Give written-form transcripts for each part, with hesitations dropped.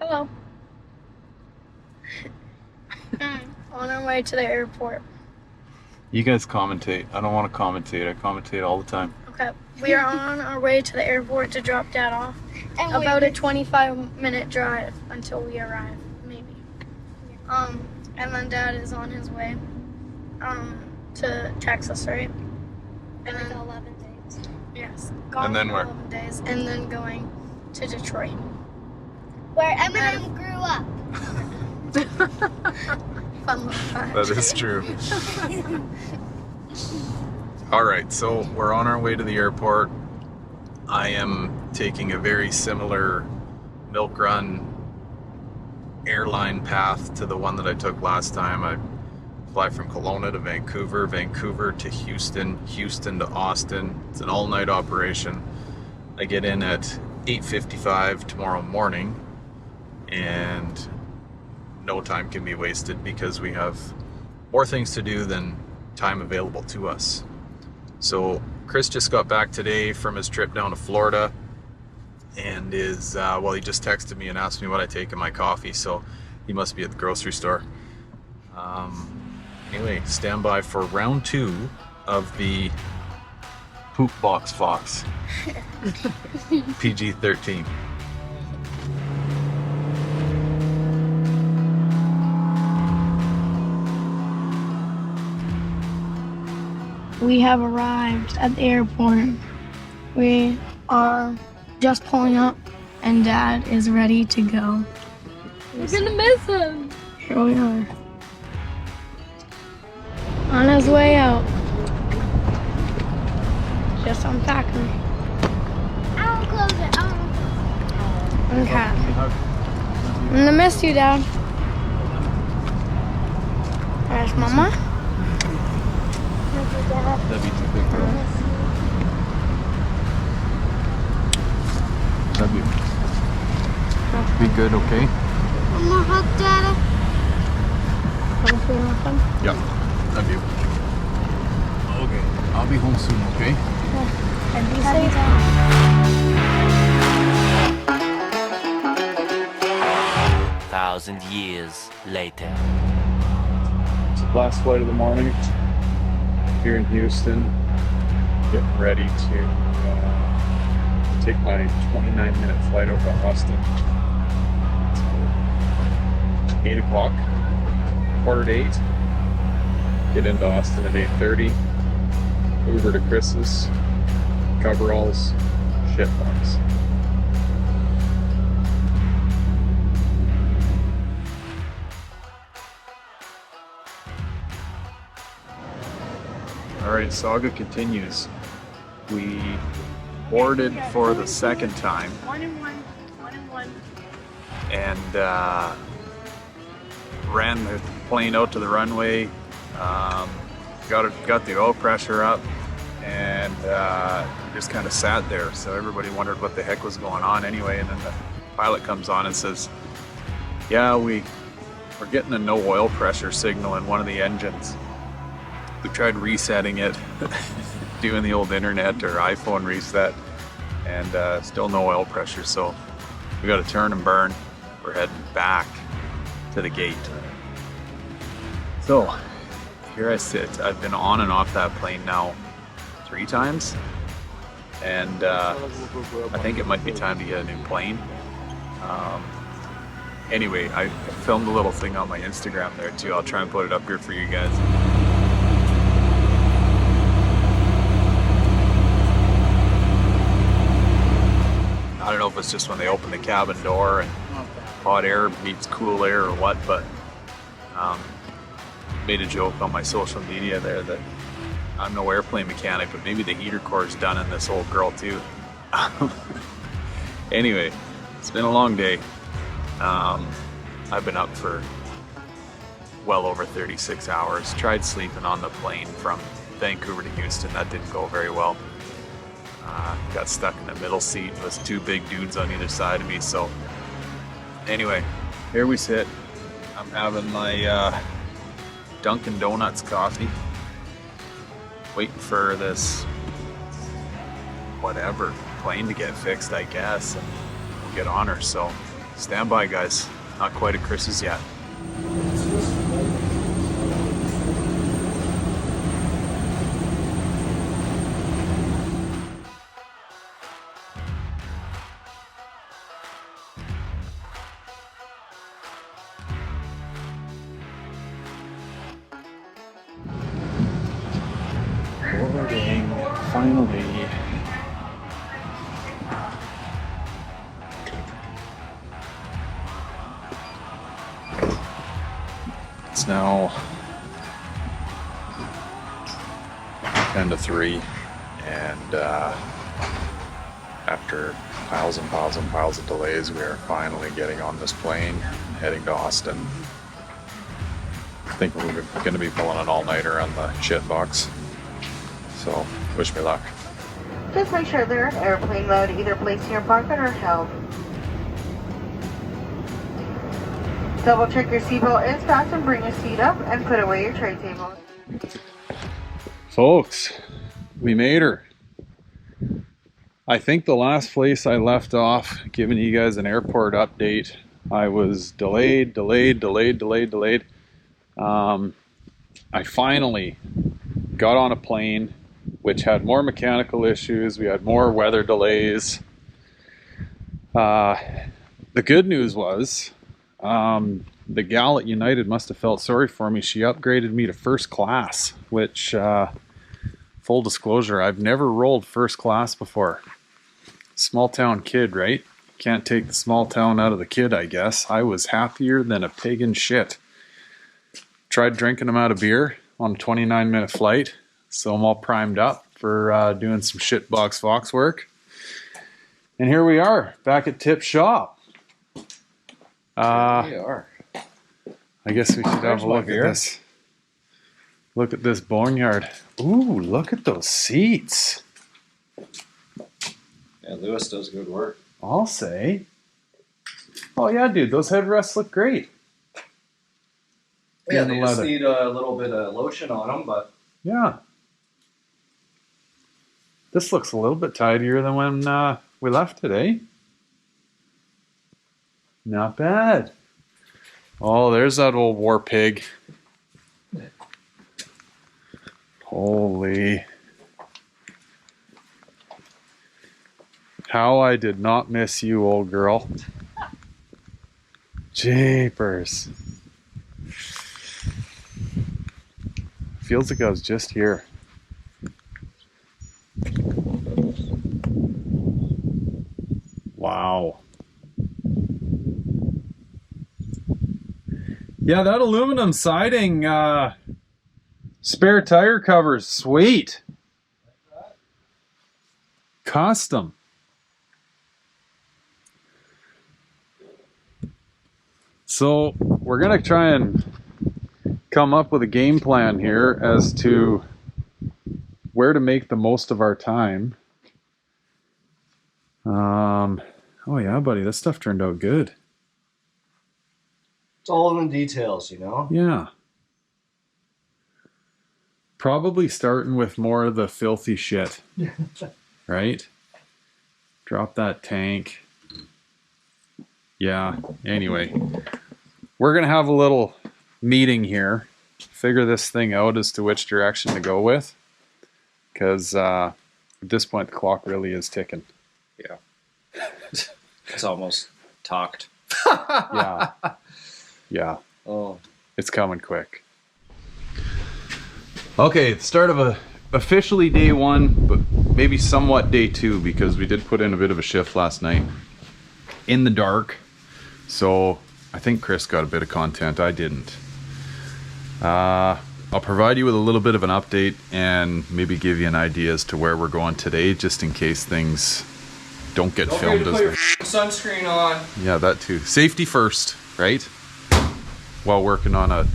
Hello. On our way to the airport. You guys commentate. I don't want to commentate. I commentate all the time. Okay. We are on our way to the airport to drop Dad off. And about a 25-minute drive until we arrive, maybe. And then Dad is on his way to Texas, right? And then 11 days. Yes. Gone And then for where? 11 days, and then going to Detroit. Where Eminem grew up. Fun little fact. That is true. All right, so we're on our way to the airport. I am taking a very similar milk run airline path to the one that I took last time. I fly from Kelowna to Vancouver, Vancouver to Houston, Houston to Austin. It's an all-night operation. I get in at 8:55 tomorrow morning, and no time can be wasted because we have more things to do than time available to us. So Chris just got back today from his trip down to Florida, and he just texted me and asked me what I take in my coffee, so he must be at the grocery store. Anyway, stand by for round 2 of the tbox-Fox PG-13. We have arrived at the airport. We are just pulling up, and Dad is ready to go. We're gonna miss him. Here we are. On his way out. Just unpacking. I won't close it. Okay. I'm gonna miss you, Dad. There's Mama. That'd be too big, bro. That'd be good, okay? One more hug, Dada. Yeah, love you. Okay, I'll be home soon, okay? And be safe. 1,000 years later. It's the last flight of the morning here in Houston. Getting ready to take my 29-minute flight over to Austin. It's 8 o'clock, quarter to 8. Get into Austin at 8:30. Uber to Chris's, coveralls, Shitbox. Alright, saga continues. We boarded for the second time. 1 and 1. 1 and 1. And ran the plane out to the runway, got the oil pressure up, and just kind of sat there. So everybody wondered what the heck was going on anyway. And then the pilot comes on and says, yeah, we're getting a no oil pressure signal in one of the engines. We tried resetting it, doing the old internet or iPhone reset, and still no oil pressure. So we got to turn and burn. We're heading back to the gate. So here I sit. I've been on and off that plane now 3 times, and I think it might be time to get a new plane. Anyway, I filmed a little thing on my Instagram there too. I'll try and put it up here for you guys. I don't know if it's just when they open the cabin door and hot air meets cool air or what, but made a joke on my social media there that I'm no airplane mechanic, but maybe the heater core is done in this old girl too. Anyway, it's been a long day. I've been up for well over 36 hours. Tried sleeping on the plane from Vancouver to Houston. That didn't go very well. Got stuck in the middle seat with 2 big dudes on either side of me. So anyway, here we sit. I'm having my Dunkin' Donuts coffee, waiting for this whatever plane to get fixed, I guess, and we'll get on her. So Stand by, guys. Not quite at Chris's yet. Boarding, finally. It's now 10 to 3, and after piles and piles and piles of delays, we are finally getting on this plane, heading to Austin. I think we're going to be pulling an all-nighter on the Shitbox, so wish me luck. Just make sure they're in airplane mode, either placed in your pocket or held. Double check your seatbelt is fastened, bring your seat up, and put away your tray table. Folks, we made her. I think the last place I left off giving you guys an airport update, I was delayed. I finally got on a plane which had more mechanical issues. We had more weather delays. The good news was the gal at United must have felt sorry for me. She upgraded me to first class, which, full disclosure, I've never rolled first class before. Small town kid, right? Can't take the small town out of the kid, I guess. I was happier than a pig in shit. Tried drinking them out of beer on a 29-minute flight, so I'm all primed up for doing some ShitboxFox work. And here we are, back at Tip's shop. We are. I guess we should have a look at this. Look at this boneyard. Ooh, look at those seats. Yeah, Lewis does good work. I'll say. Oh yeah, dude, those headrests look great. Yeah, they just need a little bit of lotion on them, but... Yeah. This looks a little bit tidier than when we left today. Not bad. Oh, there's that old war pig. Holy. How I did not miss you, old girl. Jeepers. Feels like I was just here. Wow. Yeah, that aluminum siding, spare tire covers, sweet. Custom. So we're gonna try and come up with a game plan here as to where to make the most of our time. Oh yeah, buddy, this stuff turned out good. It's all in the details, you know? Yeah. Probably starting with more of the filthy shit. Right? Drop that tank. Yeah, anyway. We're going to have a little meeting here. Figure this thing out as to which direction to go with. Because at this point, the clock really is ticking. Yeah. It's almost talked. Yeah. Yeah. Oh. It's coming quick. Okay, the start of officially day one, but maybe somewhat day two, because we did put in a bit of a shift last night in the dark. So I think Chris got a bit of content. I didn't. I'll provide you with a little bit of an update and maybe give you an idea as to where we're going today, just in case things don't get filmed as your sunscreen on. Yeah, that too. Safety first, right? While working on a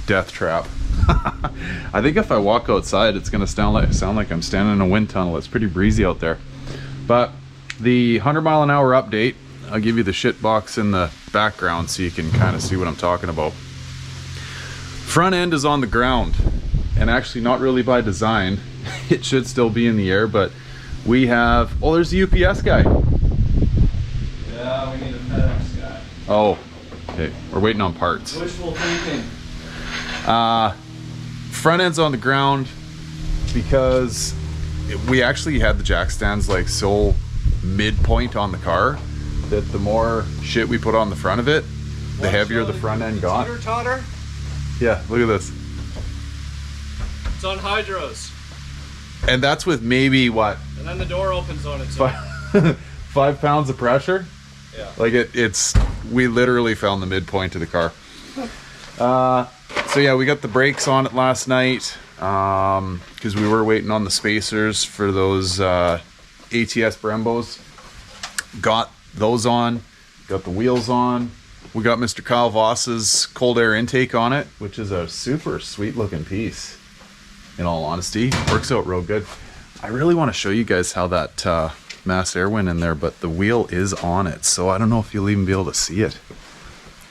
death trap. I think if I walk outside, it's gonna sound like I'm standing in a wind tunnel. It's pretty breezy out there. But the 100-mile-an-hour update, I'll give you the shit box in the background so you can kind of see what I'm talking about. Front end is on the ground, and actually not really by design. It should still be in the air, but we have, oh, there's the UPS guy. Yeah, we need a FedEx guy. Oh, okay. We're waiting on parts. Wishful thinking. Front end's on the ground because we actually had the jack stands like so midpoint on the car that the more shit we put on the front of it, the heavier the front end got. Teeter totter. Yeah, look at this. It's on hydros. And that's with maybe what? And then the door opens on its own. 5 pounds of pressure? Yeah. Like we literally found the midpoint of the car. So yeah, we got the brakes on it last night because we were waiting on the spacers for those ATS Brembos. Got those on, got the wheels on. We got Mr. Kyle Voss's cold air intake on it, which is a super sweet looking piece. In all honesty, works out real good. I really want to show you guys how that mass air went in there, but the wheel is on it, so I don't know if you'll even be able to see it.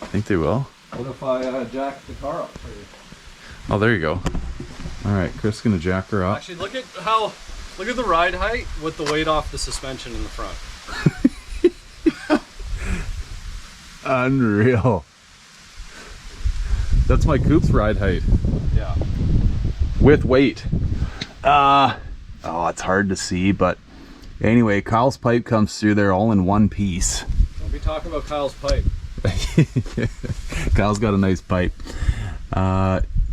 I think they will. What if I jack the car up for you? Oh, there you go. All right, Chris is gonna jack her up. Actually, look at the ride height with the weight off the suspension in the front. Unreal. That's my coupe's ride height. Yeah. With weight. Oh, it's hard to see, but anyway, Kyle's pipe comes through there all in one piece. Don't be talking about Kyle's pipe. Kyle's got a nice pipe.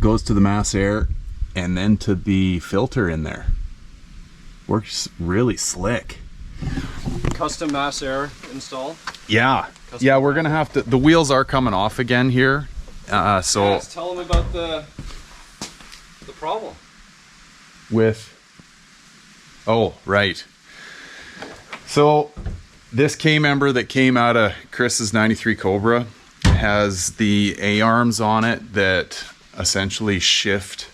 Goes to the mass air and then to the filter in there. Works really slick. Custom mass air install. Yeah. Yeah, we're gonna have to. The wheels are coming off again here. So Yes, tell them about the problem. Oh, right. So this K-member that came out of Chris's 93 Cobra has the A-arms on it that essentially shift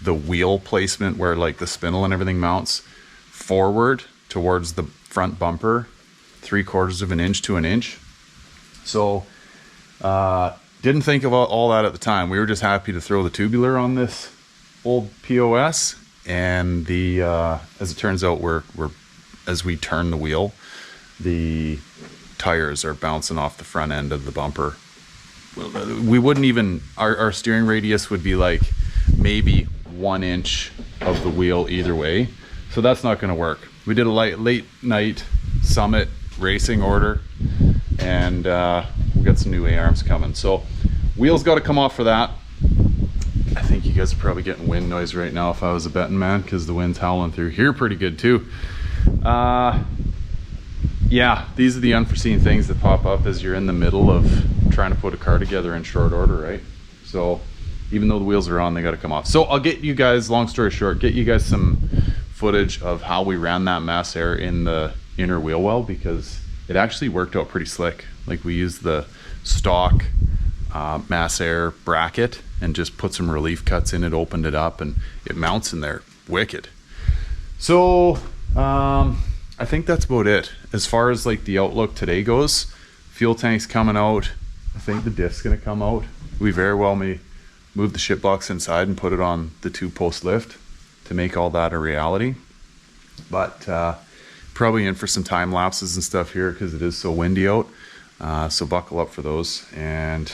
the wheel placement where like the spindle and everything mounts forward towards the front bumper 3/4 of an inch to an inch. So didn't think of all that at the time. We were just happy to throw the tubular on this old POS, and the as it turns out, as we turn the wheel, the tires are bouncing off the front end of the bumper. We wouldn't even, our steering radius would be like maybe 1 inch of the wheel either way, so that's not going to work. We did a late night Summit racing order, and we got some new A-arms coming, so wheels got to come off for that. I think you guys are probably getting wind noise right now if I was a betting man, because the wind's howling through here pretty good too. Yeah, these are the unforeseen things that pop up as you're in the middle of trying to put a car together in short order, right? So even though the wheels are on, they got to come off. So I'll get you guys, long story short, get you guys some footage of how we ran that mass air in the inner wheel well, because it actually worked out pretty slick. Like we used the stock mass air bracket and just put some relief cuts in it, opened it up, and it mounts in there wicked. So I think that's about it as far as like the outlook today goes. Fuel tank's coming out. I think the diff's gonna come out. We very well may move the shit box inside and put it on the 2-post lift to make all that a reality. But probably in for some time lapses and stuff here because it is so windy out. So buckle up for those. And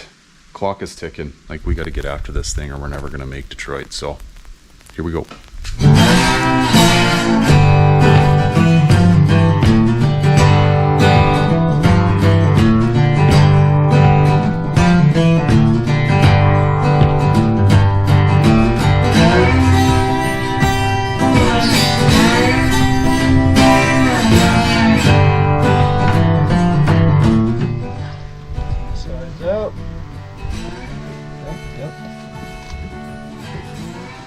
clock is ticking. Like we got to get after this thing or we're never gonna make Detroit. So here we go.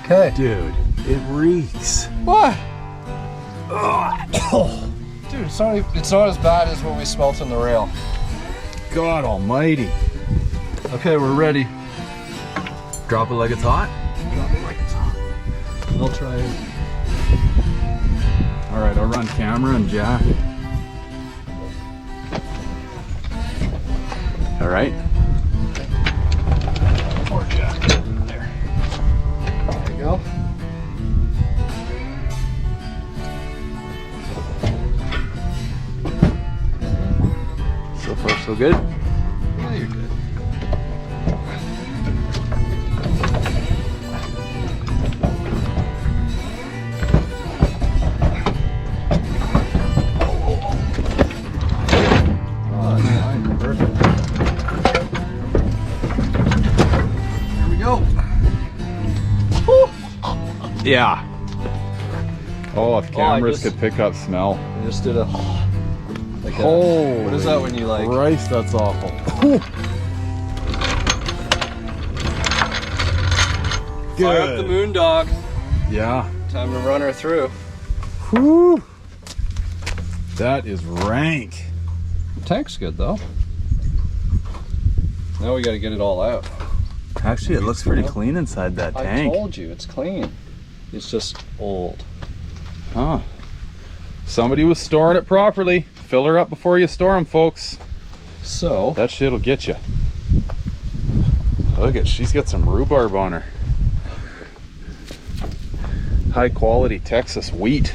Okay. Dude, it reeks. What? Dude, it's not as bad as what we smelt in the rail. God almighty. Okay, we're ready. Drop it like it's hot. Drop it like it's hot. I'll try it. All right, I'll run camera and jack. All right. Or jack. There. There you go. So far, so good. Yeah, Yeah. Oh, if cameras just- could pick up smell. I just did a. Like Holy what is that when you like? Christ, that's awful. Fire up the moon dog. Yeah. Time to run her through. Whew. That is rank. Tank's good though. Now we got to get it all out. Actually, it looks pretty clean inside that tank. I told you, it's clean. It's just old. Huh. Somebody was storing it properly. Fill her up before you store them, folks. So That shit'll get you. Look at, she's got some rhubarb on her. High quality Texas wheat.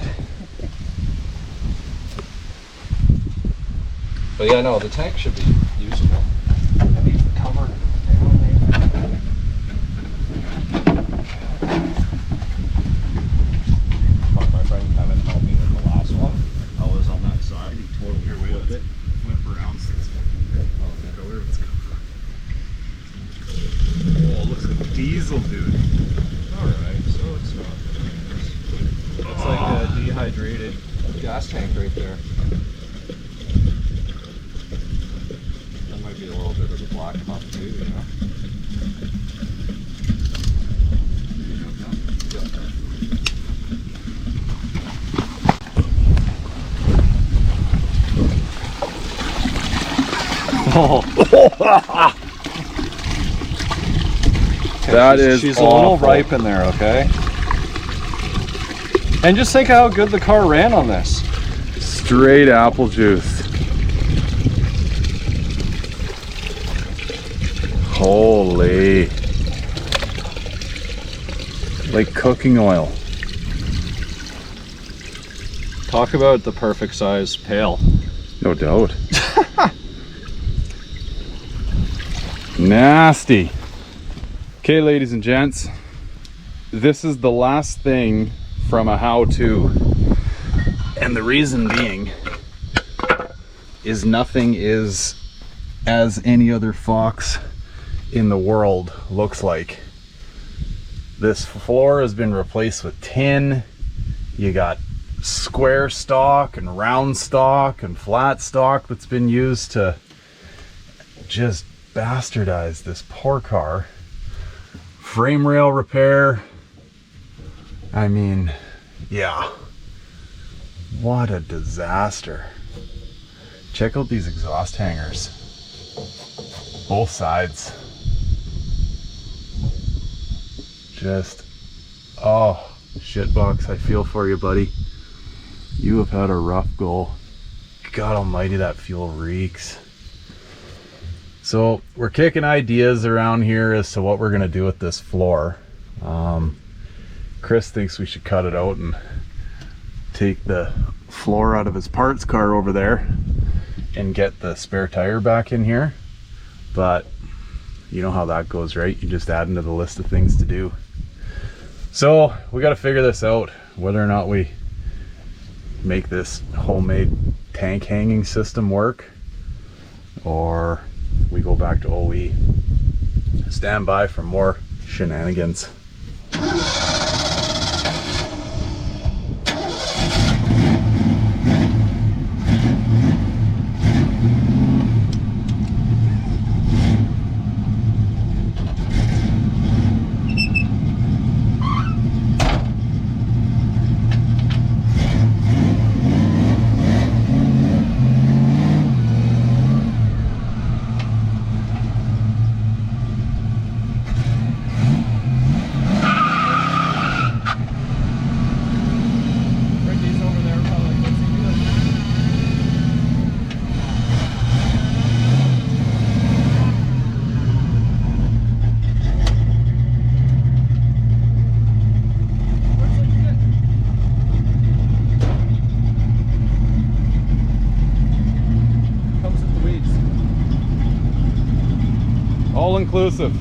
But yeah, no, the tank should be usable. I need to cover down there. My friend Kevin helped me with the last one. I was on that side. He totally flipped it. Flip around 6 Oh, it looks like diesel, dude. Alright, so it's not. It's like a dehydrated gas tank right there. That might be a little bit of the black pump too, you know? That is She's a little awful. ripe in there, okay? And just think how good the car ran on this. Straight apple juice. Holy. Like cooking oil. Talk about the perfect size pail. No doubt. Nasty. Okay, ladies and gents, this is the last thing from a how-to, and the reason being is nothing is as any other Fox in the world looks like. This floor has been replaced with tin. You got square stock and round stock and flat stock that's been used to just bastardize this poor car. Frame rail repair. I mean, yeah. What a disaster. Check out these exhaust hangers. Both sides. Just, oh, shitbox, I feel for you, buddy. You have had a rough go. God almighty, that fuel reeks. So we're kicking ideas around here as to what we're gonna do with this floor. Chris thinks we should cut it out and take the floor out of his parts car over there and get the spare tire back in here. But you know how that goes, right? You just add into the list of things to do. So we got to figure this out, whether or not we make this homemade tank hanging system work or we go back to OE. Stand by for more shenanigans. All inclusive.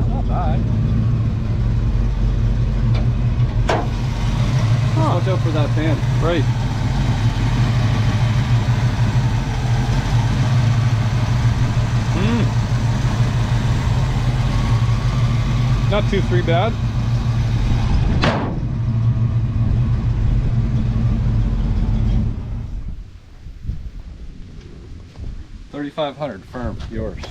Not bad. Watch out for that pan. Right. Not too bad. $3,500 firm, yours.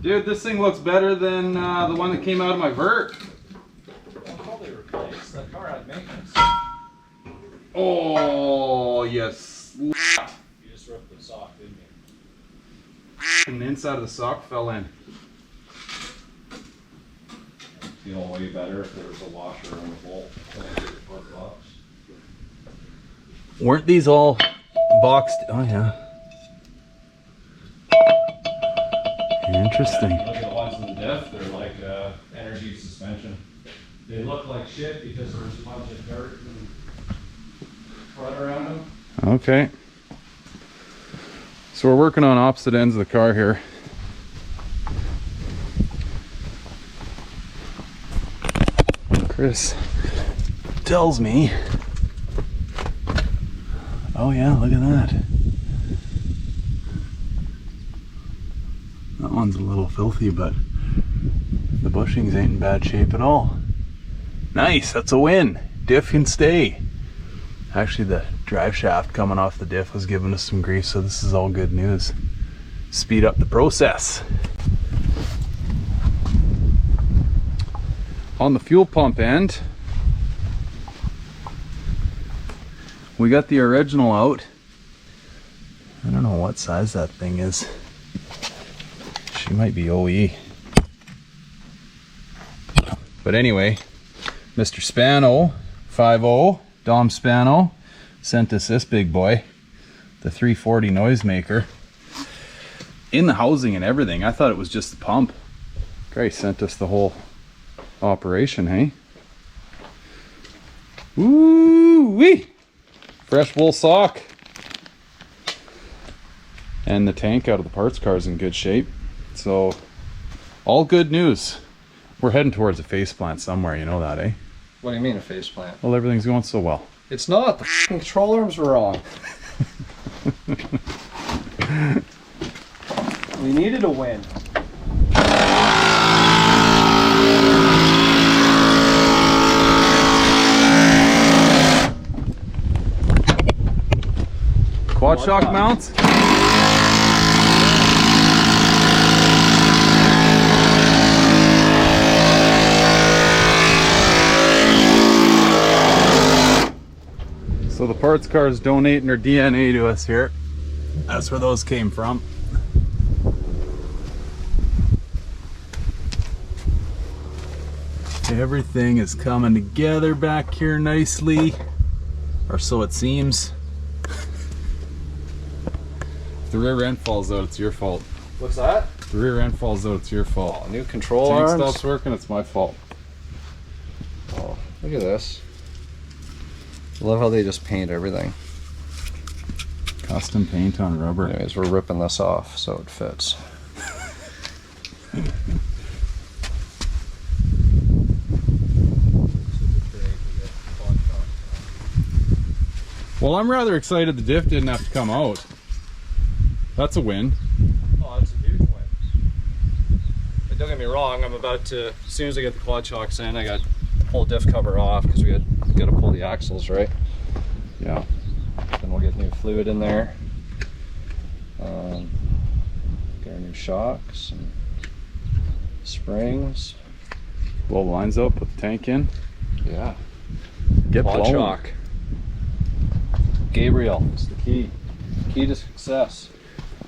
Dude, this thing looks better than the one that came out of my vert. I'll probably replace. That car had maintenance. Oh, yes. You just ripped the sock, didn't you? And the inside of the sock fell in. It'd feel way better if there was a washer and a bolt. Weren't these all boxed? Oh, yeah. Interesting. Yeah, look at the ones in the diff, they're like energy suspension. They look like shit because there's a bunch of dirt and crud around them. Okay. So we're working on opposite ends of the car here. Chris tells me, oh yeah, look at that. That one's a little filthy, but the bushings ain't in bad shape at all. Nice, that's a win. Diff can stay. Actually, the drive shaft coming off the diff was giving us some grief, so this is all good news. Speed up the process. On the fuel pump end, we got the original out. I don't know what size that thing is. She might be OE. But anyway, Mr. Spano, 5.0, Dom Spano, sent us this big boy, the 340 noisemaker. In the housing and everything. I thought it was just the pump. Grace sent us the whole operation, hey? Ooh-wee! Fresh wool sock. And the tank out of the parts car is in good shape. So, all good news. We're heading towards a face plant somewhere, you know that, eh? What do you mean a face plant? Well, everything's going so well. It's not. The control arms were wrong. We needed a win. Quad shock mounts. So the parts car is donating their DNA to us here. That's where those came from. Everything is coming together back here nicely, or so it seems. If the rear end falls out, it's your fault. What's that? If the rear end falls out, it's your fault. Oh, new control Tank arms. stops working, it's my fault. Oh, look at this. I love how they just paint everything. Custom paint on rubber. Anyways, we're ripping this off so it fits. Well, I'm rather excited the diff didn't have to come out. That's a win. Oh, that's a huge win. But don't get me wrong, I'm about to, as soon as I get the quad shocks in, I got to pull the diff cover off because we got to pull the axles, right? Yeah. Then we'll get new fluid in there. Get our new shocks and springs. Blow the lines up, put the tank in. Yeah. Get Quad blown. shock. Gabriel, it's the key. Key to success.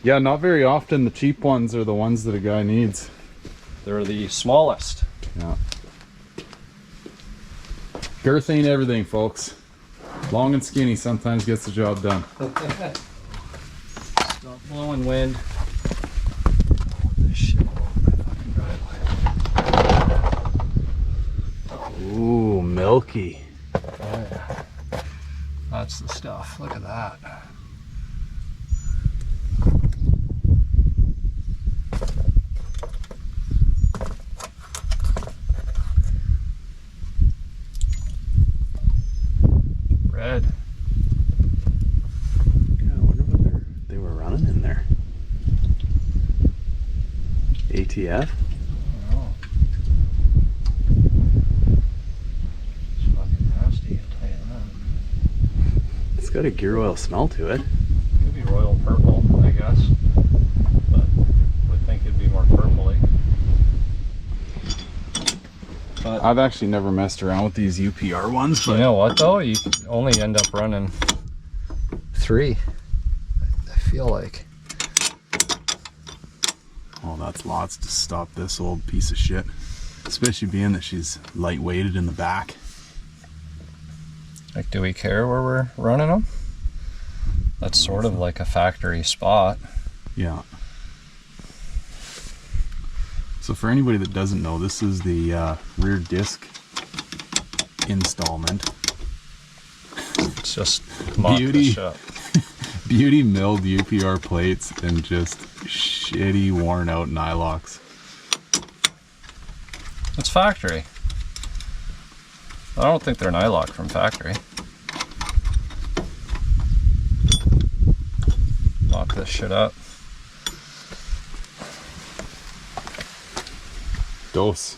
Yeah, not very often the cheap ones are the ones that a guy needs. They're the smallest. Yeah. Girth ain't everything, folks. Long and skinny sometimes gets the job done. Stop blowing wind. Ooh, milky. Oh yeah. That's the stuff. Look at that. WTF? Oh. It's fucking nasty, I'll tell you that. It's got a gear oil smell to it. Could be royal purple, I guess. But would think it'd be more purpley. But I've actually never messed around with these UPR ones, but you know what though? You only end up running 3. I feel like. oh, that's lots to stop this old piece of shit. Especially being that she's lightweighted in the back. Like, do we care where we're running them? That's sort of like a factory spot. Yeah. So for anybody that doesn't know, this is the rear disc installment. It's just mock Beauty. this up. Beauty milled UPR plates and just shitty worn out nylocks. It's factory. I don't think they're nylock from factory. Mock this shit up. Dose.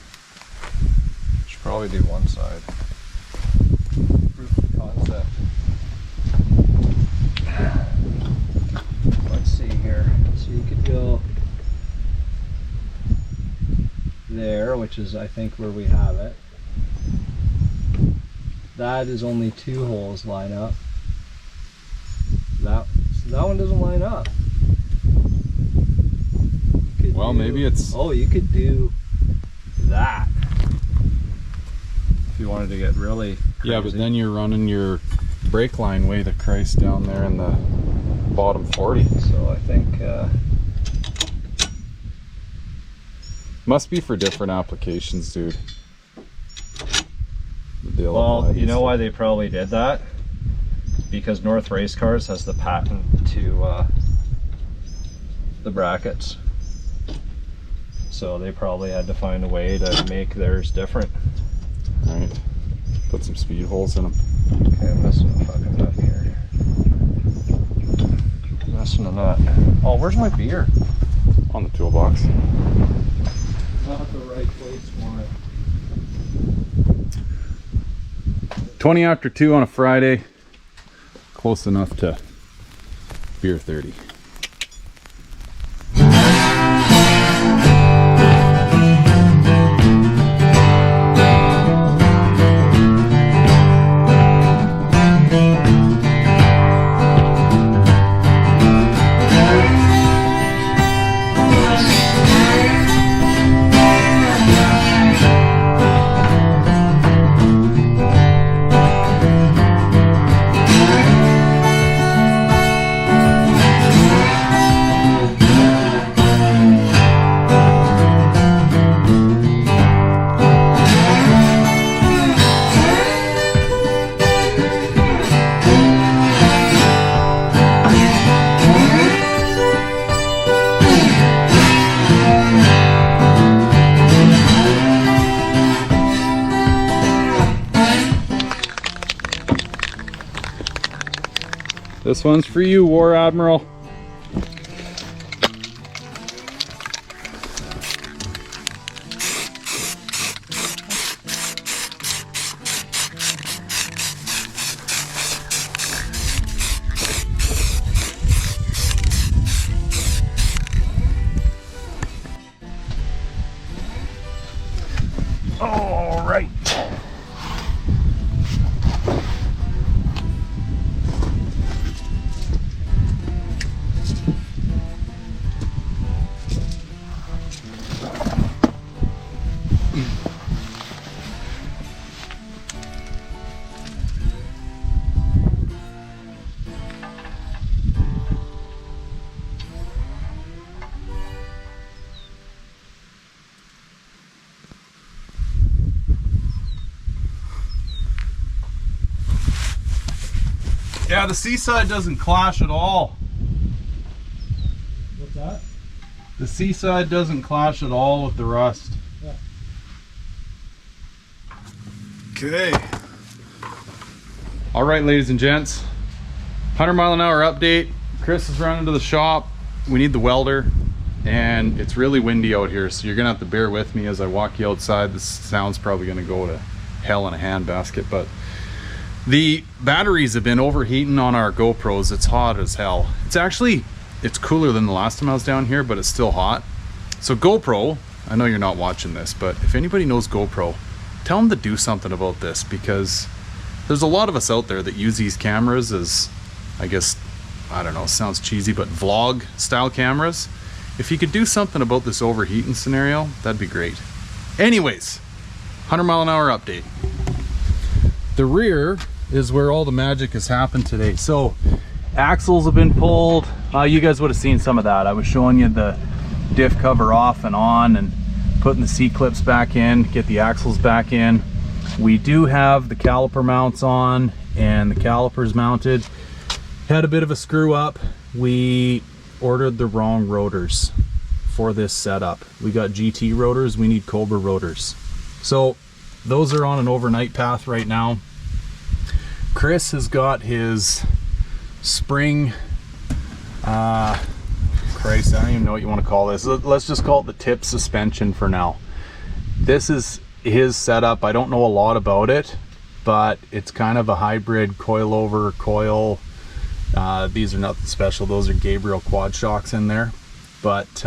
Should probably do one side. Proof of concept. Let's see here. So you could go there, which is I think where we have it. That is only 2 holes line up. So that one doesn't line up. Well, maybe it's... Oh, you could do that if you wanted to get really crazy. Yeah, but then you're running your brake line way to Christ down there in the bottom 40. So I think Must be for different applications, dude. well, you know why they probably did that? Because North Race Cars has the patent to the brackets. So they probably had to find a way to make theirs different. Right. Put some speed holes in them. Okay, I'm messing a fucking nut here. Messing a nut. Oh, where's my beer? On the toolbox. Not the right place for it. 20 after 2 on a Friday. Close enough to beer 30. This one's for you, War Admiral. All right. Yeah, the seaside doesn't clash at all. What's that? The seaside doesn't clash at all with the rust. Yeah. Okay. All right, ladies and gents. 100 mile an hour update. Chris is running to the shop. We need the welder. and it's really windy out here, so you're gonna have to bear with me as I walk you outside. This sound's probably gonna go to hell in a handbasket, but the batteries have been overheating on our GoPros. It's hot as hell. It's cooler than the last time I was down here, but it's still hot. So GoPro, I know you're not watching this, but if anybody knows GoPro, tell them to do something about this, because there's a lot of us out there that use these cameras as, I guess, I don't know, sounds cheesy, but vlog style cameras. If you could do something about this overheating scenario, that'd be great. Anyways, 100-mile-an-hour update. The rear is where all the magic has happened today. So axles have been pulled. You guys would have seen some of that. I was showing you the diff cover off and on and putting the C-clips back in, get the axles back in. We do have the caliper mounts on and the calipers mounted. Had a bit of a screw up. We ordered the wrong rotors for this setup. We got GT rotors, we need Cobra rotors. So those are on an overnight path right now. Chris has got his spring, Christ, I don't even know what you want to call this. Let's just call it the tip suspension for now. This is his setup. I don't know a lot about it, but it's kind of a hybrid coil over coil. These are nothing special. Those are Gabriel quad shocks in there. But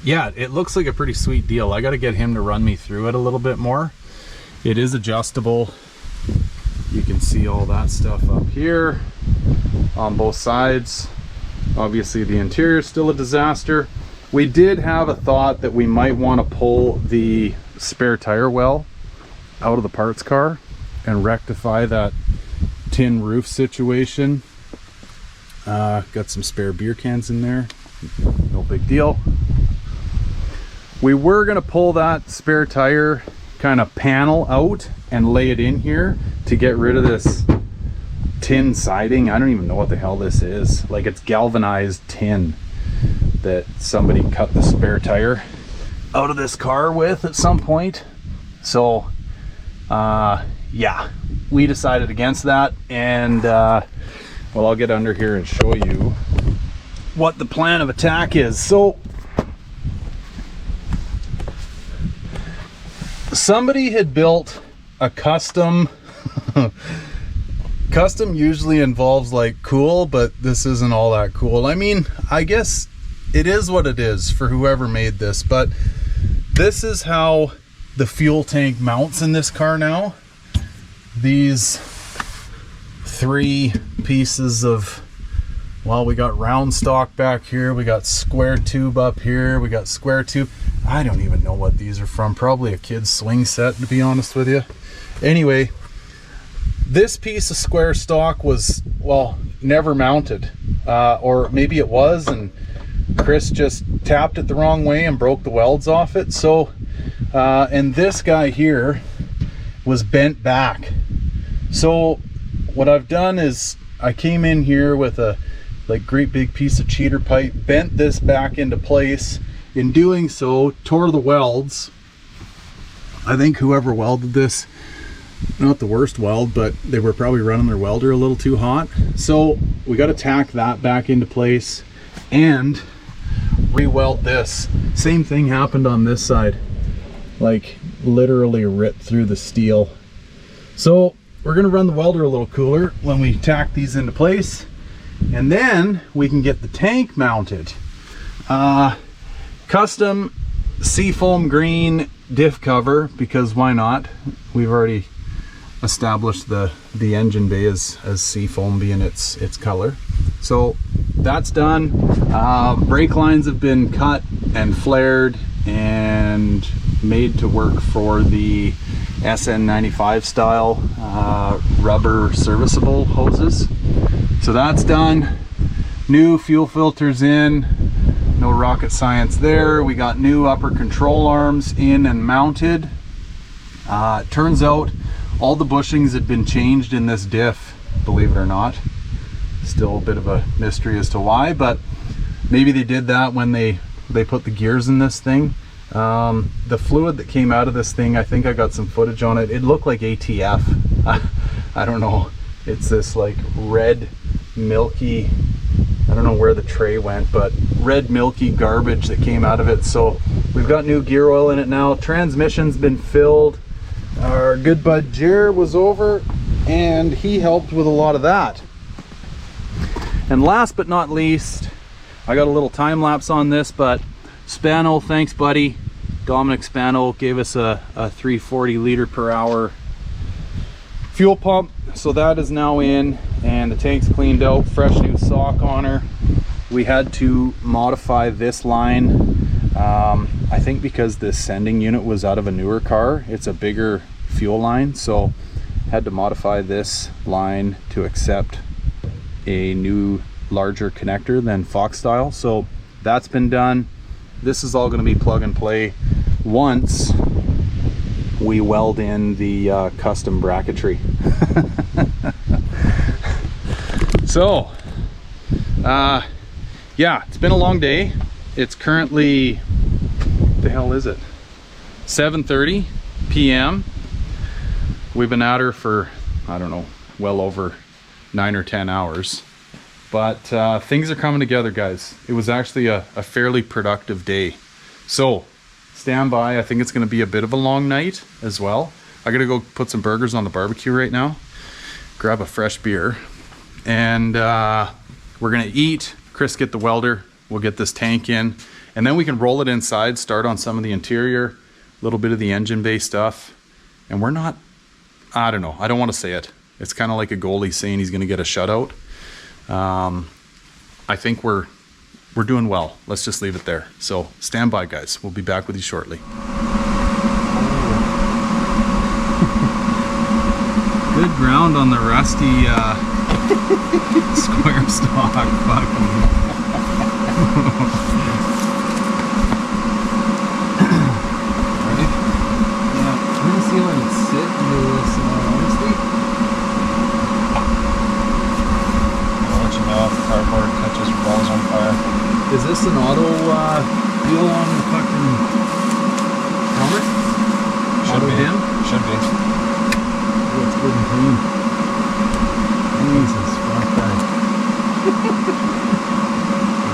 yeah, it looks like a pretty sweet deal. I got to get him to run me through it a little bit more. It is adjustable. You can see all that stuff up here on both sides. Obviously the interior is still a disaster. We did have a thought that we might want to pull the spare tire well out of the parts car and rectify that tin roof situation. Got some spare beer cans in there, no big deal. We were gonna pull that spare tire kind of panel out and lay it in here to get rid of this tin siding. I don't even know what the hell this is. Like, it's galvanized tin that somebody cut the spare tire out of this car with at some point. So yeah, we decided against that, and well, I'll get under here and show you what the plan of attack is. So somebody had built a custom custom usually involves like cool, but this isn't all that cool. I mean, I guess it is what it is for whoever made this, but this is how the fuel tank mounts in this car now. These three pieces of, well, we got round stock back here, we got square tube up here, we got square tube. I don't even know what these are from. Probably a kid's swing set, to be honest with you. Anyway, this piece of square stock was, well, never mounted, or maybe it was, and Chris just tapped it the wrong way and broke the welds off it. So and this guy here was bent back. So what I've done is I came in here with a great big piece of cheater pipe, bent this back into place. In doing so, tore the welds. I think whoever welded this, not the worst weld, but they were probably running their welder a little too hot. So we got to tack that back into place and re-weld this. Same thing happened on this side, like literally ripped through the steel. So we're going to run the welder a little cooler when we tack these into place, and then we can get the tank mounted. Custom seafoam green diff cover, because why not? We've already established the engine bay as seafoam being its color. So that's done. Brake lines have been cut and flared and made to work for the SN95 style rubber serviceable hoses. So that's done. New fuel filters in. No rocket science there. We got new upper control arms in and mounted. Turns out all the bushings had been changed in this diff, believe it or not. Still a bit of a mystery as to why, but maybe they did that when they put the gears in this thing. The fluid that came out of this thing, I think I got some footage on it. It looked like ATF. I don't know. It's this like red, milky I don't know where the tray went, but red milky garbage that came out of it. So we've got new gear oil in it now. Transmission's been filled. Our good bud Jer was over and he helped with a lot of that. And last but not least, I got a little time lapse on this, but Spano, thanks buddy. Dominic Spano gave us a 340 liter per hour fuel pump. So that is now in and the tank's cleaned out, fresh new sock on her. We had to modify this line. I think because the sending unit was out of a newer car, it's a bigger fuel line. So had to modify this line to accept a new larger connector than Fox style. So that's been done. This is all going to be plug and play once we weld in the custom bracketry. So yeah, it's been a long day. It's currently, what the hell is it, 7:30 p.m. We've been at her for, I don't know, well over 9 or 10 hours. But things are coming together, guys. It was actually a fairly productive day. So stand by. I think it's going to be a bit of a long night as well. I got to go put some burgers on the barbecue right now, grab a fresh beer, and we're going to eat. Chris, get the welder. We'll get this tank in, and then we can roll it inside, start on some of the interior, a little bit of the engine bay stuff. And we're not, I don't know, I don't want to say it. It's kind of like a goalie saying he's going to get a shutout. I think we're doing well. Let's just leave it there. So stand by, guys. We'll be back with you shortly. Good ground on the rusty square stock. Fucking. Ready? Yeah. I'm gonna see if I can sit into this honesty. I'll let you know if the cardboard catches balls on fire. Is this an auto deal on the fucking helmet? Should Auto be. dim? Should be. Oh, it's good and clean. Jesus, fuck that.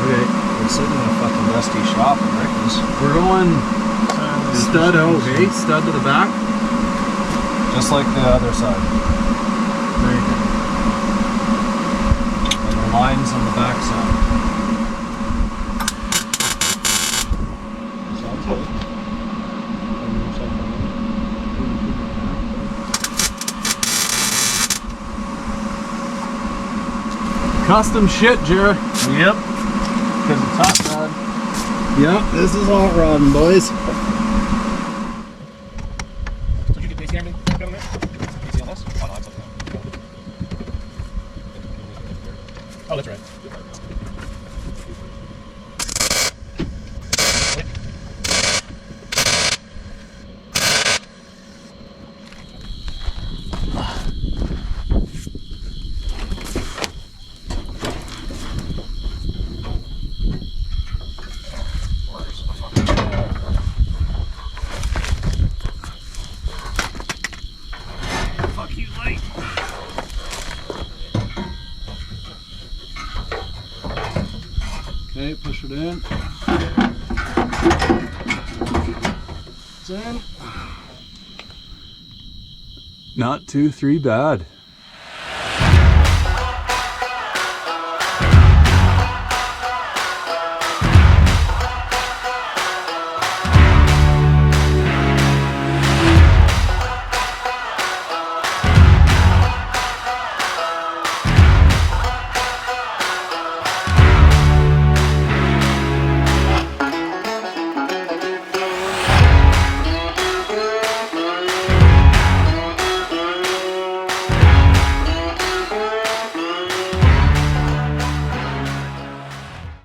Okay. We're sitting in a fucking dusty shop at Ricky's. We're going stud out, okay? Stud to the back. Just like the other side. There you go. And the lines on the back side. Custom shit, Jared. Yep. Because it's hot rod. Yep, this is hot rodding, boys. Did you get tasty everything? Tasty on this? Oh, no, it's okay. Oh, that's right. Okay, push it in. It's in. Not 2-3 bad.